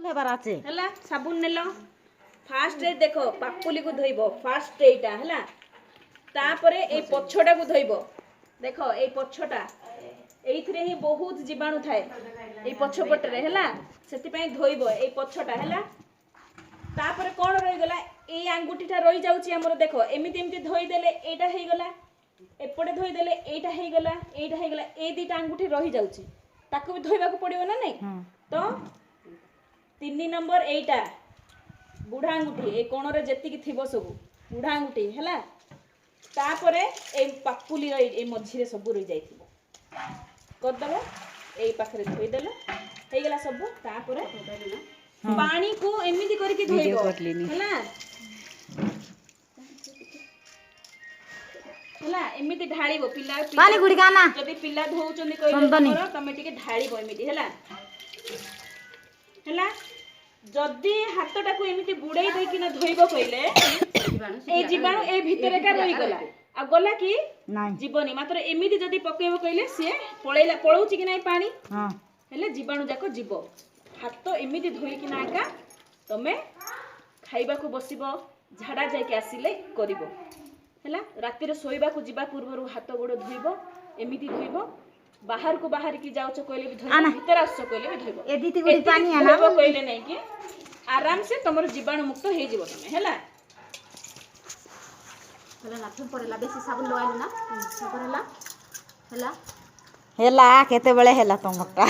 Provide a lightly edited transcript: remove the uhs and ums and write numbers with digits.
हेबार आछे हला साबुन नेलो फास्ट रे देखो पापुली को धोइबो फास्ट एटा हला तापरे ए पछोटा को धोइबो देखो ए पछोटा एइथरे ही बहुत जीवाणु थाए ए पछपट रे हला सेति पय धोइबो ए पछोटा हला तापरे कोन रहि गला ए आंगुठीटा रहि जाउची हमर देखो एमिति एमिति धोइ देले एटा हेइ गला एपटे धोइ देले एटा हेइ गला ए दिटा आंगुठी रहि जाउची ताको भी धोइबा को पड़िबो ना नै तो 3 नंबर एटा बुढ़ा आंगुठी ए कोण रे जेति की थिबो सब बुढ़ा आंगुठी हला तापरे ए पापुली रे ए मझी रे सब रहि जाइथिबो कर दबो ए पाखरे धोइ देलो हेइ गला सब तापरे पानी को एमिति करके धोइबो हला हला एमिति ढाळीबो पिला पानी गुडी गाना जदी पिला धोउचंदी कइलो तमे टिके ढाळीबो एमिति हला हला जदी हातटा को एमिति बुड़ाई दे कि न धोइबो कइले ए जीवाणु ए भितरे का रहि गला आ गला कि जीवनी मात्र एमिति जदी पकेबो कइले से पळौची कि नै पानी हां हेले जीवाणु जाको जीवो हाथ एमिति धोई कि नाका तमे खाइबा को बसिबो झाड़ा जाय के आसीले करिवो हला राती रे सोइबा को जिबा पूर्वरु हाथ गोड़ धोइबो एमिति धोइबो बाहर को बाहर की जाउछ कोइले भी धोइबो भीतर आसछ कोइले भी धोइबो एदिति गुडी पानी आना कोइले नै कि आराम से तमर जीवाणु मुक्त हे जिवो तमे हला हला नाथम परेला बेसी साबुन लगाइलो ना सबर हला हला हेला केते बेले हेला तमटा